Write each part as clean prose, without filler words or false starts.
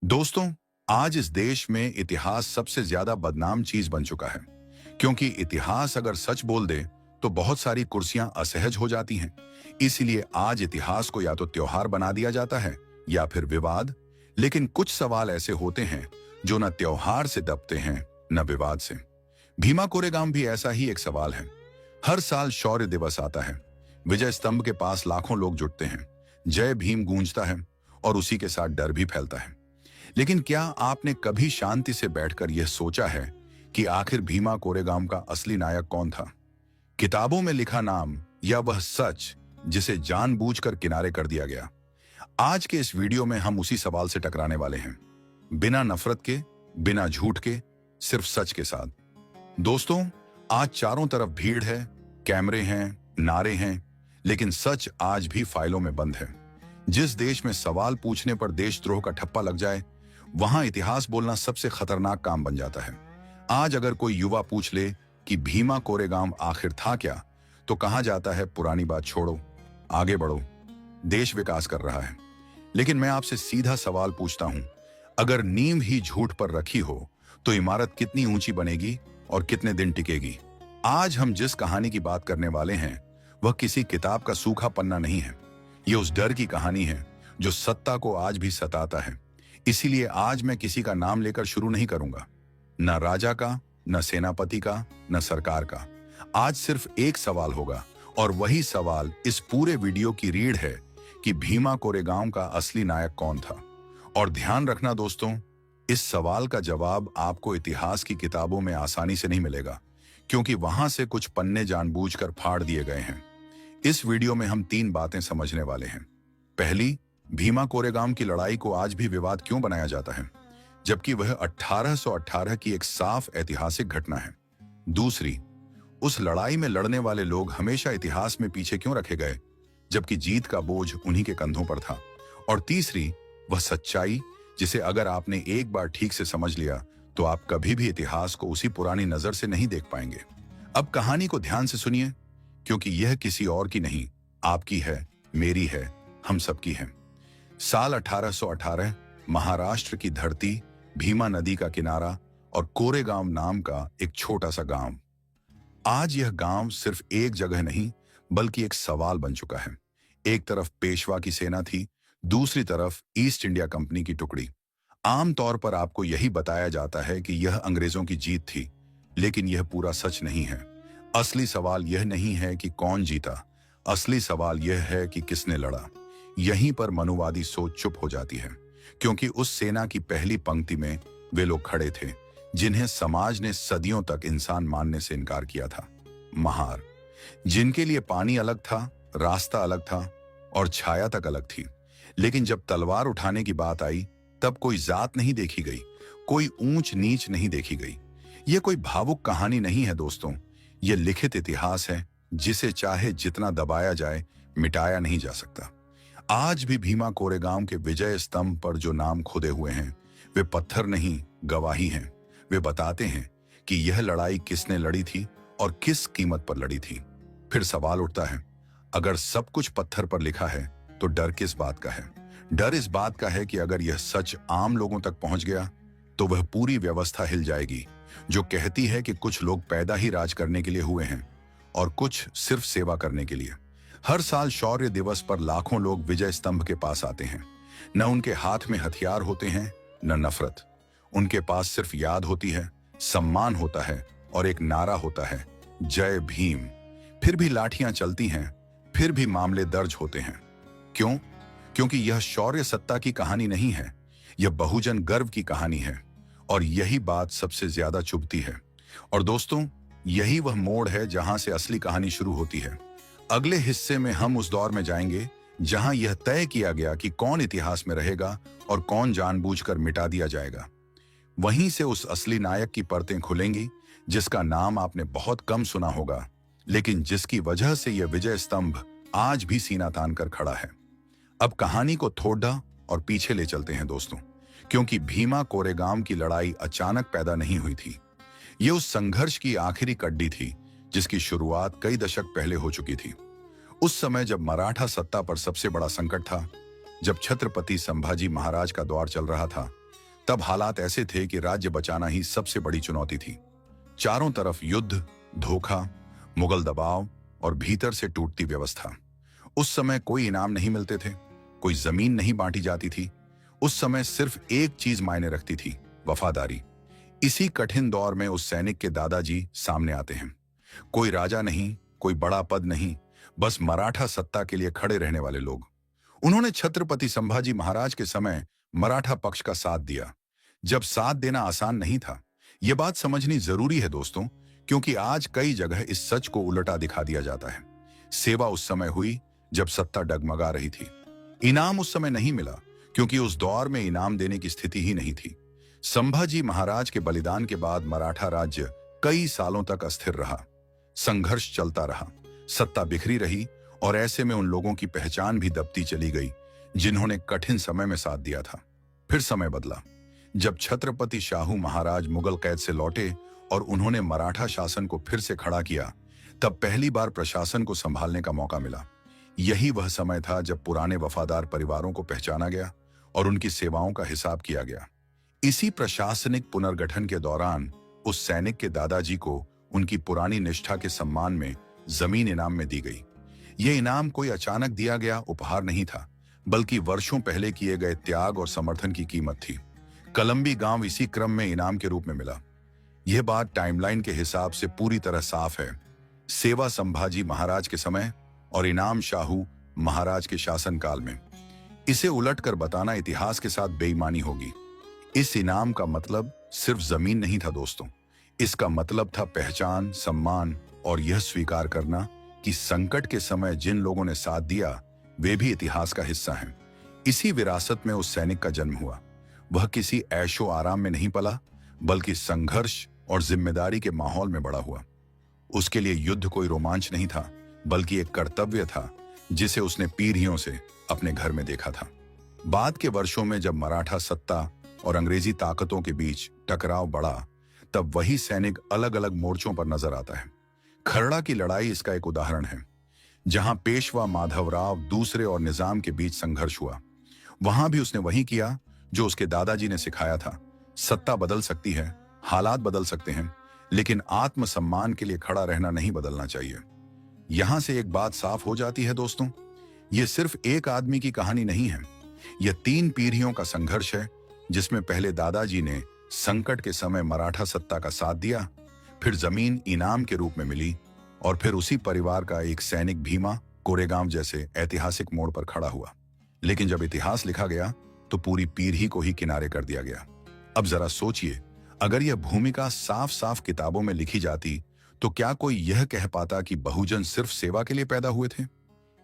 दोस्तों, आज इस देश में इतिहास सबसे ज्यादा बदनाम चीज बन चुका है। क्योंकि इतिहास अगर सच बोल दे तो बहुत सारी कुर्सियां असहज हो जाती हैं। इसीलिए आज इतिहास को या तो त्योहार बना दिया जाता है या फिर विवाद। लेकिन कुछ सवाल ऐसे होते हैं जो न त्योहार से दबते हैं न विवाद से। भीमा कोरेगांव भी ऐसा ही एक सवाल है। हर साल शौर्य दिवस आता है, विजय स्तंभ के पास लाखों लोग जुटते हैं, जय भीम गूंजता है और उसी के साथ डर भी फैलता है। लेकिन क्या आपने कभी शांति से बैठकर यह सोचा है कि आखिर भीमा कोरेगांव का असली नायक कौन था? किताबों में लिखा नाम या वह सच जिसे जानबूझकर किनारे कर दिया गया? आज के इस वीडियो में हम उसी सवाल से टकराने वाले हैं, बिना नफरत के, बिना झूठ के, सिर्फ सच के साथ। दोस्तों, आज चारों तरफ भीड़ है, कैमरे हैं, नारे हैं, लेकिन सच आज भी फाइलों में बंद है। जिस देश में सवाल पूछने पर देशद्रोह का ठप्पा लग जाए, वहां इतिहास बोलना सबसे खतरनाक काम बन जाता है। आज अगर कोई युवा पूछ ले कि भीमा कोरेगांव आखिर था क्या, तो कहा जाता है पुरानी बात छोड़ो, आगे बढ़ो, देश विकास कर रहा है। लेकिन मैं आपसे सीधा सवाल पूछता हूं, अगर नींव ही झूठ पर रखी हो तो इमारत कितनी ऊंची बनेगी और कितने दिन टिकेगी? आज हम जिस कहानी की बात करने वाले हैं वह किसी किताब का सूखा पन्ना नहीं है। यह उस डर की कहानी है जो सत्ता को आज भी सताता है। इसीलिए आज मैं किसी का नाम लेकर शुरू नहीं करूंगा, न राजा का, न सेनापति का, न सरकार का। आज सिर्फ एक सवाल होगा और वही सवाल इस पूरे वीडियो की रीढ़ है कि भीमा कोरेगांव का असली नायक कौन था। और ध्यान रखना दोस्तों, इस सवाल का जवाब आपको इतिहास की किताबों में आसानी से नहीं मिलेगा, क्योंकि वहां से कुछ पन्ने जानबूझकर फाड़ दिए गए हैं। इस वीडियो में हम 3 बातें समझने वाले हैं। पहली, भीमा कोरेगांव की लड़ाई को आज भी विवाद क्यों बनाया जाता है, जबकि वह 1818 की एक साफ ऐतिहासिक घटना है। दूसरी, उस लड़ाई में लड़ने वाले लोग हमेशा इतिहास में पीछे क्यों रखे गए, जबकि जीत का बोझ उन्हीं के कंधों पर था। और तीसरी, वह सच्चाई जिसे अगर आपने एक बार ठीक से समझ लिया तो आप कभी भी इतिहास को उसी पुरानी नजर से नहीं देख पाएंगे। अब कहानी को ध्यान से सुनिए, क्योंकि यह किसी और की नहीं, आपकी है, मेरी है, हम सबकी है। साल 1818, महाराष्ट्र की धरती, भीमा नदी का किनारा और कोरेगांव नाम का एक छोटा सा गांव। आज यह गांव सिर्फ एक जगह नहीं बल्कि एक सवाल बन चुका है। एक तरफ पेशवा की सेना थी, दूसरी तरफ ईस्ट इंडिया कंपनी की टुकड़ी। आमतौर पर आपको यही बताया जाता है कि यह अंग्रेजों की जीत थी, लेकिन यह पूरा सच नहीं है। असली सवाल यह नहीं है कि कौन जीता, असली सवाल यह है कि किसने लड़ा। यहीं पर मनुवादी सोच चुप हो जाती है, क्योंकि उस सेना की पहली पंक्ति में वे लोग खड़े थे जिन्हें समाज ने सदियों तक इंसान मानने से इनकार किया था। महार, जिनके लिए पानी अलग था, रास्ता अलग था और छाया तक अलग थी। लेकिन जब तलवार उठाने की बात आई, तब कोई जात नहीं देखी गई, कोई ऊंच नीच नहीं देखी गई। यह कोई भावुक कहानी नहीं है दोस्तों, यह लिखित इतिहास है जिसे चाहे जितना दबाया जाए मिटाया नहीं जा सकता। आज भी भीमा कोरेगांव के विजय स्तंभ पर जो नाम खुदे हुए हैं वे पत्थर नहीं, गवाही हैं। वे बताते हैं कि यह लड़ाई किसने लड़ी थी और किस कीमत पर लड़ी थी। फिर सवाल उठता है, अगर सब कुछ पत्थर पर लिखा है तो डर किस बात का है? डर इस बात का है कि अगर यह सच आम लोगों तक पहुंच गया तो वह पूरी व्यवस्था हिल जाएगी, जो कहती है कि कुछ लोग पैदा ही राज करने के लिए हुए हैं और कुछ सिर्फ सेवा करने के लिए। हर साल शौर्य दिवस पर लाखों लोग विजय स्तंभ के पास आते हैं। न उनके हाथ में हथियार होते हैं, न नफरत। उनके पास सिर्फ याद होती है, सम्मान होता है और एक नारा होता है, जय भीम। फिर भी लाठियां चलती हैं, फिर भी मामले दर्ज होते हैं। क्यों? क्योंकि यह शौर्य सत्ता की कहानी नहीं है, यह बहुजन गर्व की कहानी है। और यही बात सबसे ज्यादा चुभती है। और दोस्तों, यही वह मोड़ है जहां से असली कहानी शुरू होती है। अगले हिस्से में हम उस दौर में जाएंगे जहां यह तय किया गया कि कौन इतिहास में रहेगा और कौन जानबूझकर मिटा दिया जाएगा। वहीं से उस असली नायक की परतें खुलेंगी जिसका नाम आपने बहुत कम सुना होगा, लेकिन जिसकी वजह से यह विजय स्तंभ आज भी सीना तान कर खड़ा है। अब कहानी को थोड़ा और पीछे ले चलते हैं दोस्तों, क्योंकि भीमा कोरेगांव की लड़ाई अचानक पैदा नहीं हुई थी। यह उस संघर्ष की आखिरी कड़ी थी जिसकी शुरुआत कई दशक पहले हो चुकी थी। उस समय जब मराठा सत्ता पर सबसे बड़ा संकट था, जब छत्रपति संभाजी महाराज का दौर चल रहा था, तब हालात ऐसे थे कि राज्य बचाना ही सबसे बड़ी चुनौती थी। चारों तरफ युद्ध, धोखा, मुगल दबाव और भीतर से टूटती व्यवस्था। उस समय कोई इनाम नहीं मिलते थे, कोई जमीन नहीं बांटी जाती थी। उस समय सिर्फ एक चीज मायने रखती थी, वफादारी। इसी कठिन दौर में उस सैनिक के दादाजी सामने आते हैं। कोई राजा नहीं, कोई बड़ा पद नहीं, बस मराठा सत्ता के लिए खड़े रहने वाले लोग। उन्होंने छत्रपति संभाजी महाराज के समय मराठा पक्ष का साथ दिया, जब साथ देना आसान नहीं था। यह बात समझनी जरूरी है दोस्तों, क्योंकि आज कई जगह इस सच को उल्टा दिखा दिया जाता है। सेवा उस समय हुई जब सत्ता डगमगा रही थी। इनाम उस समय नहीं मिला, क्योंकि उस दौर में इनाम देने की स्थिति ही नहीं थी। संभाजी महाराज के बलिदान के बाद मराठा राज्य कई सालों तक अस्थिर रहा। संघर्ष चलता रहा, सत्ता बिखरी रही, और ऐसे में उन लोगों की पहचान भी दबती चली गई जिन्होंने कठिन समय में साथ दिया था। फिर समय बदला। जब छत्रपति शाहू महाराज मुगल कैद से लौटे और उन्होंने मराठा शासन को फिर से खड़ा किया, तब पहली बार प्रशासन को संभालने का मौका मिला। यही वह समय था जब पुराने वफादार परिवारों को पहचाना गया और उनकी सेवाओं का हिसाब किया गया। इसी प्रशासनिक पुनर्गठन के दौरान उस सैनिक के दादाजी को उनकी पुरानी निष्ठा के सम्मान में जमीन इनाम में दी गई। यह इनाम कोई अचानक दिया गया उपहार नहीं था, बल्कि वर्षों पहले किए गए त्याग और समर्थन की कीमत थी। कलंबी गांव इसी क्रम में इनाम के रूप में मिला। यह बात टाइमलाइन के हिसाब से पूरी तरह साफ है। सेवा संभाजी महाराज के समय और इनाम शाहू महाराज के शासनकाल में। इसे उलटकर बताना इतिहास के साथ बेईमानी होगी। इस इनाम का मतलब सिर्फ जमीन नहीं था दोस्तों, इसका मतलब था पहचान, सम्मान और यह स्वीकार करना कि संकट के समय जिन लोगों ने साथ दिया वे भी इतिहास का हिस्सा हैं। इसी विरासत में उस सैनिक का जन्म हुआ। वह किसी ऐशो आराम में नहीं पला, बल्कि संघर्ष और जिम्मेदारी के माहौल में बड़ा हुआ। उसके लिए युद्ध कोई रोमांच नहीं था, बल्कि एक कर्तव्य था जिसे उसने पीढ़ियों से अपने घर में देखा था। बाद के वर्षों में जब मराठा सत्ता और अंग्रेजी ताकतों के बीच टकराव बढ़ा, तब वही सैनिक अलग अलग मोर्चों पर नजर आता है। खरड़ा की लड़ाई इसका एक उदाहरण है, जहां पेशवा माधवराव दूसरे और निजाम के बीच संघर्ष हुआ। वहां भी उसने वही किया जो उसके दादाजी ने सिखाया था। सत्ता बदल सकती है, हालात बदल सकते हैं, लेकिन आत्मसम्मान के लिए खड़ा रहना नहीं बदलना चाहिए। यहां से एक बात साफ हो जाती है दोस्तों, यह सिर्फ एक आदमी की कहानी नहीं है। यह 3 पीढ़ियों का संघर्ष है, जिसमें पहले दादाजी ने संकट के समय मराठा सत्ता का साथ दिया, फिर जमीन इनाम के रूप में मिली, और फिर उसी परिवार का एक सैनिक भीमा कोरेगांव जैसे ऐतिहासिक मोड़ पर खड़ा हुआ। लेकिन जब इतिहास लिखा गया तो पूरी पीढ़ी को ही किनारे कर दिया गया। अब जरा सोचिए, अगर यह भूमिका साफ साफ किताबों में लिखी जाती तो क्या कोई यह कह पाता कि बहुजन सिर्फ सेवा के लिए पैदा हुए थे?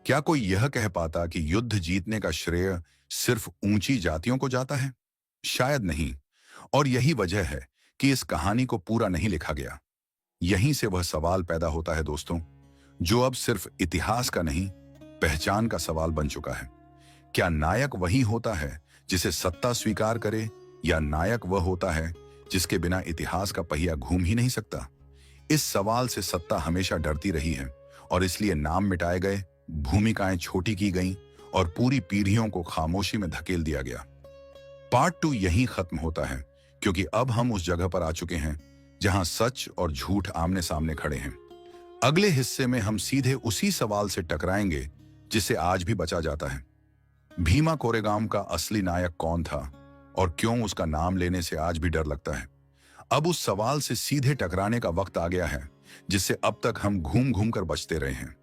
क्या कोई यह कह पाता कि युद्ध जीतने का श्रेय सिर्फ ऊंची जातियों को जाता है? शायद नहीं। और यही वजह है कि इस कहानी को पूरा नहीं लिखा गया। यहीं से वह सवाल पैदा होता है दोस्तों, जो अब सिर्फ इतिहास का नहीं, पहचान का सवाल बन चुका है। क्या नायक वही होता है जिसे सत्ता स्वीकार करे, या नायक वह होता है जिसके बिना इतिहास का पहिया घूम ही नहीं सकता? इस सवाल से सत्ता हमेशा डरती रही है, और इसलिए नाम मिटाए गए, भूमिकाएं छोटी की गईं, और पूरी पीढ़ियों को खामोशी में धकेल दिया गया। पार्ट 2 यहीं खत्म होता है, क्योंकि अब हम उस जगह पर आ चुके हैं जहां सच और झूठ आमने सामने खड़े हैं। अगले हिस्से में हम सीधे उसी सवाल से टकराएंगे जिसे आज भी बचा जाता है। भीमा कोरेगांव का असली नायक कौन था, और क्यों उसका नाम लेने से आज भी डर लगता है? अब उस सवाल से सीधे टकराने का वक्त आ गया है, जिससे अब तक हम घूम घूम कर बचते रहे हैं।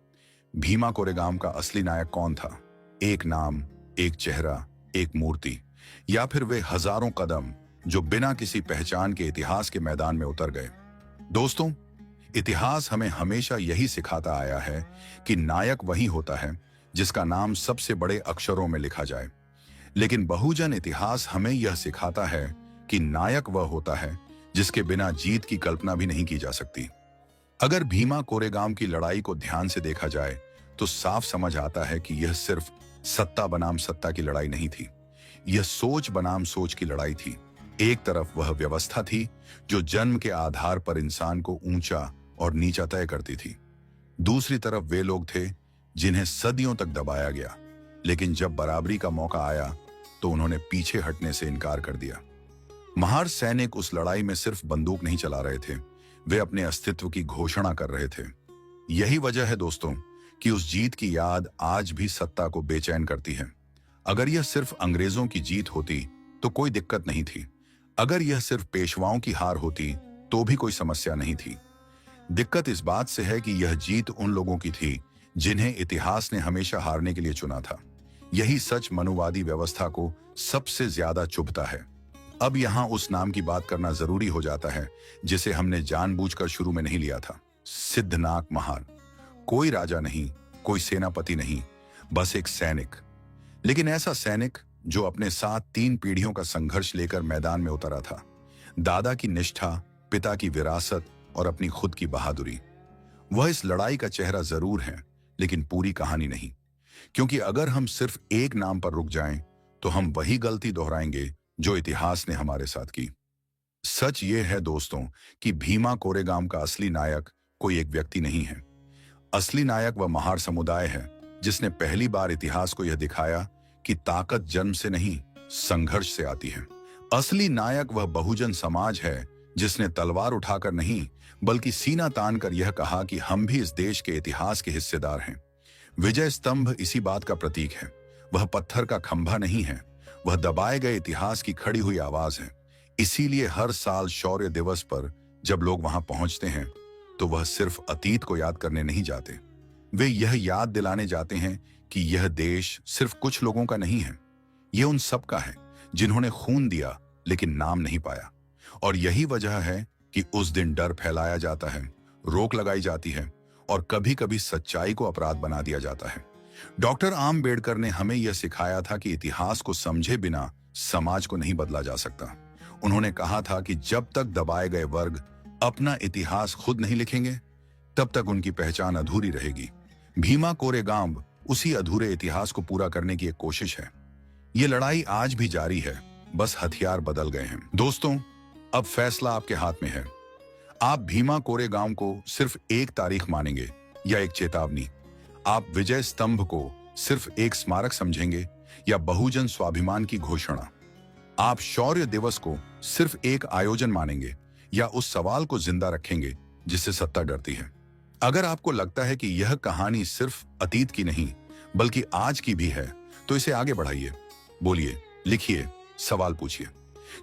भीमा कोरेगांव का असली नायक कौन था? एक नाम, एक चेहरा, एक मूर्ति, या फिर वे हजारों कदम जो बिना किसी पहचान के इतिहास के मैदान में उतर गए? दोस्तों, इतिहास हमें हमेशा यही सिखाता आया है कि नायक वही होता है जिसका नाम सबसे बड़े अक्षरों में लिखा जाए। लेकिन बहुजन इतिहास हमें यह सिखाता है कि नायक वह होता है जिसके बिना जीत की कल्पना भी नहीं की जा सकती। अगर भीमा कोरेगांव की लड़ाई को ध्यान से देखा जाए तो साफ समझ आता है कि यह सिर्फ सत्ता बनाम सत्ता की लड़ाई नहीं थी, यह सोच बनाम सोच की लड़ाई थी। एक तरफ वह व्यवस्था थी जो जन्म के आधार पर इंसान को ऊंचा और नीचा तय करती थी। दूसरी तरफ वे लोग थे जिन्हें सदियों तक दबाया गया, लेकिन जब बराबरी का मौका आया तो उन्होंने पीछे हटने से इनकार कर दिया। महार सैनिक उस लड़ाई में सिर्फ बंदूक नहीं चला रहे थे, वे अपने अस्तित्व की घोषणा कर रहे थे। यही वजह है दोस्तों कि उस जीत की याद आज भी सत्ता को बेचैन करती है। अगर यह सिर्फ अंग्रेजों की जीत होती तो कोई दिक्कत नहीं थी। अगर यह सिर्फ पेशवाओं की हार होती तो भी कोई समस्या नहीं थी। दिक्कत इस बात से है कि यह जीत उन लोगों की थी जिन्हें इतिहास ने हमेशा हारने के लिए चुना था। यही सच मनुवादी व्यवस्था को सबसे ज्यादा चुभता है। अब यहां उस नाम की बात करना जरूरी हो जाता है जिसे हमने जानबूझकर शुरू में नहीं लिया था, सिद्धनाक महार। कोई राजा नहीं, कोई सेनापति नहीं, बस एक सैनिक। लेकिन ऐसा सैनिक जो अपने साथ 3 पीढ़ियों का संघर्ष लेकर मैदान में उतरा था। दादा की निष्ठा, पिता की विरासत और अपनी खुद की बहादुरी। वह इस लड़ाई का चेहरा जरूर है, लेकिन पूरी कहानी नहीं। क्योंकि अगर हम सिर्फ एक नाम पर रुक जाएं, तो हम वही गलती दोहराएंगे जो इतिहास ने हमारे साथ की। सच ये है दोस्तों कि भीमा कोरेगाम का असली नायक कोई एक व्यक्ति नहीं है। असली नायक वह महार समुदाय है जिसने पहली बार इतिहास को यह दिखाया कि ताकत जन्म से नहीं, संघर्ष से आती है। असली नायक वह बहुजन समाज है जिसने तलवार उठाकर नहीं, बल्कि सीना तानकर यह कहा कि हम भी इस देश के इतिहास के हिस्सेदार हैं। विजय स्तंभ इसी बात का प्रतीक है। वह पत्थर का खंभा नहीं है, वह दबाए गए इतिहास की खड़ी हुई आवाज है। इसीलिए हर साल शौर्य दिवस पर जब लोग वहां पहुंचते हैं, तो वह सिर्फ अतीत को याद करने नहीं जाते, वे यह याद दिलाने जाते हैं कि यह देश सिर्फ कुछ लोगों का नहीं है, यह उन सब का है जिन्होंने खून दिया लेकिन नाम नहीं पाया। और यही वजह है कि उस दिन डर फैलाया जाता है, रोक लगाई जाती है और कभी कभी सच्चाई को अपराध बना दिया जाता है। डॉक्टर आम्बेडकर ने हमें यह सिखाया था कि इतिहास को समझे बिना समाज को नहीं बदला जा सकता। उन्होंने कहा था कि जब तक दबाए गए वर्ग अपना इतिहास खुद नहीं लिखेंगे, तब तक उनकी पहचान अधूरी रहेगी। भीमा कोरेगाम उसी अधूरे इतिहास को पूरा करने की एक कोशिश है। ये लड़ाई आज भी जारी है, बस हथियार बदल गए हैं। दोस्तों, अब फैसला आपके हाथ में है। आप भीमा कोरेगाम को सिर्फ एक तारीख मानेंगे या एक चेतावनी? आप विजय स्तंभ को सिर्फ एक स्मारक समझेंगे या बहुजन स्वाभिमान की घोषणा? आप शौर्य दिवस को सिर्फ एक आयोजन मानेंगे या उस सवाल को जिंदा रखेंगे जिससे सत्ता डरती है? अगर आपको लगता है कि यह कहानी सिर्फ अतीत की नहीं बल्कि आज की भी है, तो इसे आगे बढ़ाइए, बोलिए, लिखिए, सवाल पूछिए।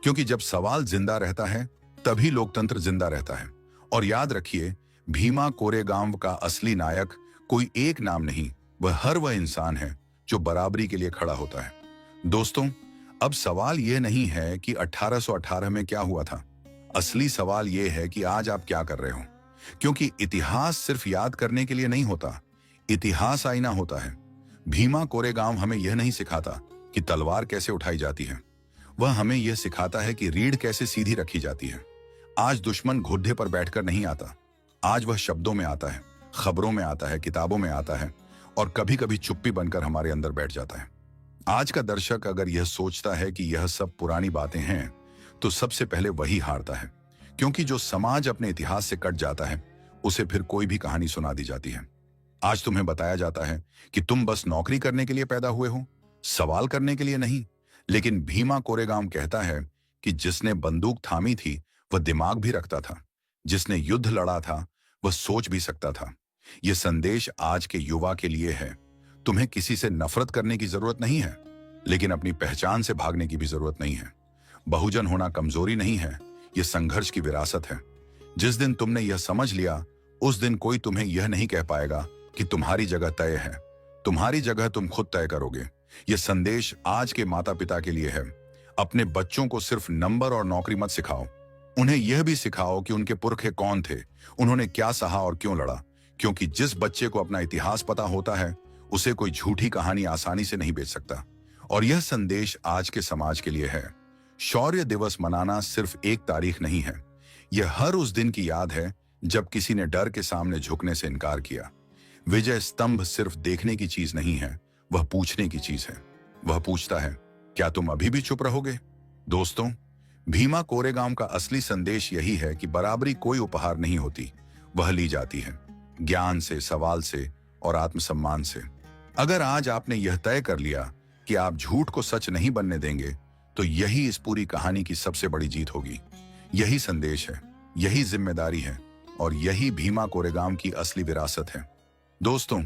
क्योंकि जब सवाल जिंदा रहता है तभी लोकतंत्र जिंदा रहता है। और याद रखिए, भीमा कोरेगाम का असली नायक कोई एक नाम नहीं, वह इंसान है जो बराबरी के लिए खड़ा होता है। दोस्तों, अब सवाल यह नहीं है कि 1818 में क्या हुआ था। असली सवाल यह है कि आज आप क्या कर रहे हो। क्योंकि इतिहास सिर्फ याद करने के लिए नहीं होता, इतिहास आईना होता है। भीमा कोरेगाम हमें यह नहीं सिखाता कि तलवार कैसे उठाई जाती है, वह हमें यह सिखाता है कि रीढ़ कैसे सीधी रखी जाती है। आज दुश्मन घुड्डे पर बैठकर नहीं आता, आज वह शब्दों में आता है, खबरों में आता है, किताबों में आता है और कभी कभी चुप्पी बनकर हमारे अंदर बैठ जाता है। आज का दर्शक अगर यह सोचता है कि यह सब पुरानी बातें हैं, तो सबसे पहले वही हारता है। क्योंकि जो समाज अपने इतिहास से कट जाता है, उसे फिर कोई भी कहानी सुना दी जाती है। आज तुम्हें बताया जाता है कि तुम बस नौकरी करने के लिए पैदा हुए हो, सवाल करने के लिए नहीं। लेकिन भीमा कोरेगाम कहता है कि जिसने बंदूक थामी थी वह दिमाग भी रखता था, जिसने युद्ध लड़ा था वह सोच भी सकता था। यह संदेश आज के युवा के लिए है। तुम्हें किसी से नफरत करने की जरूरत नहीं है, लेकिन अपनी पहचान से भागने की भी जरूरत नहीं है। बहुजन होना कमजोरी नहीं है, यह संघर्ष की विरासत है। जिस दिन तुमने यह समझ लिया, उस दिन कोई तुम्हें यह नहीं कह पाएगा कि तुम्हारी जगह तय है। तुम्हारी जगह तुम खुद तय करोगे। यह संदेश आज के माता पिता के लिए है। अपने बच्चों को सिर्फ नंबर और नौकरी मत सिखाओ, उन्हें यह भी सिखाओ कि उनके पुरखे कौन थे, उन्होंने क्या सहा और क्यों लड़ा। क्योंकि जिस बच्चे को अपना इतिहास पता होता है, उसे कोई झूठी कहानी आसानी से नहीं बेच सकता। और यह संदेश आज के समाज के लिए है। शौर्य दिवस मनाना सिर्फ एक तारीख नहीं है, यह हर उस दिन की याद है जब किसी ने डर के सामने झुकने से इनकार किया। विजय स्तंभ सिर्फ देखने की चीज नहीं है, वह पूछने की चीज है। वह पूछता है, क्या तुम अभी भी चुप रहोगे? दोस्तों, भीमा कोरेगाम का असली संदेश यही है कि बराबरी कोई उपहार नहीं होती, वह ली जाती है ज्ञान से, सवाल से और आत्मसम्मान से। अगर आज आपने यह तय कर लिया कि आप झूठ को सच नहीं बनने देंगे, तो यही इस पूरी कहानी की सबसे बड़ी जीत होगी। यही संदेश है, यही जिम्मेदारी है और यही भीमा कोरेगाम की असली विरासत है। दोस्तों,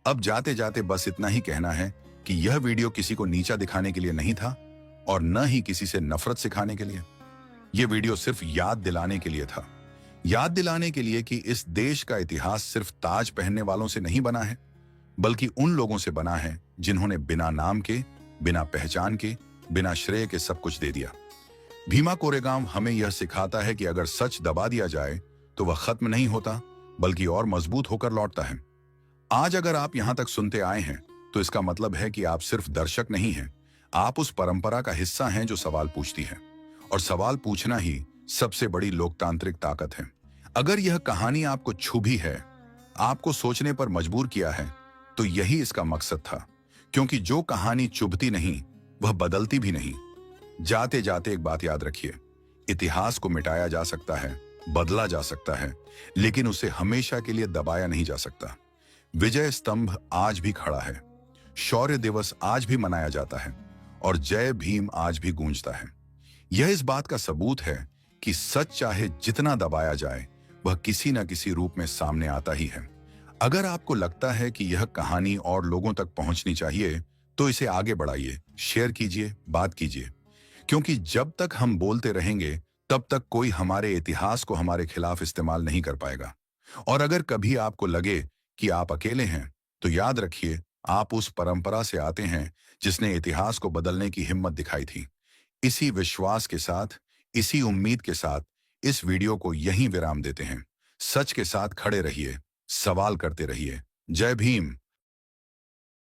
अब जाते जाते बस इतना ही कहना है कि यह वीडियो किसी को नीचा दिखाने के लिए नहीं था और न ही किसी से नफरत सिखाने के लिए। यह वीडियो सिर्फ याद दिलाने के लिए था। याद दिलाने के लिए कि इस देश का इतिहास सिर्फ ताज पहनने वालों से नहीं बना है, बल्कि उन लोगों से बना है जिन्होंने बिना नाम के, बिना पहचान के, बिना श्रेय के सब कुछ दे दिया। भीमा कोरेगाम हमें यह सिखाता है कि अगर सच दबा दिया जाए तो वह खत्म नहीं होता, बल्कि और मजबूत होकर लौटता है। आज अगर आप यहां तक सुनते आए हैं तो इसका मतलब है कि आप सिर्फ दर्शक नहीं हैं, आप उस परंपरा का हिस्सा हैं जो सवाल पूछती है। और सवाल पूछना ही सबसे बड़ी लोकतांत्रिक ताकत है। अगर यह कहानी आपको छू भी है, आपको सोचने पर मजबूर किया है, तो यही इसका मकसद था। क्योंकि जो कहानी चुभती नहीं वह बदलती भी नहीं। जाते जाते एक बात याद रखिए, इतिहास को मिटाया जा सकता है, बदला जा सकता है, लेकिन उसे हमेशा के लिए दबाया नहीं जा सकता। विजय स्तंभ आज भी खड़ा है, शौर्य दिवस आज भी मनाया जाता है और जय भीम आज भी गूंजता है। यह इस बात का सबूत है कि सच चाहे जितना दबाया जाए वह किसी न किसी रूप में सामने आता ही है। अगर आपको लगता है कि यह कहानी और लोगों तक पहुंचनी चाहिए तो इसे आगे बढ़ाइए, शेयर कीजिए, बात कीजिए। क्योंकि जब तक हम बोलते रहेंगे तब तक कोई हमारे इतिहास को हमारे खिलाफ इस्तेमाल नहीं कर पाएगा। और अगर कभी आपको लगे कि आप अकेले हैं, तो याद रखिए आप उस परंपरा से आते हैं जिसने इतिहास को बदलने की हिम्मत दिखाई थी। इसी विश्वास के साथ, इसी उम्मीद के साथ इस वीडियो को यहीं विराम देते हैं। सच के साथ खड़े रहिए, सवाल करते रहिए। जय भीम।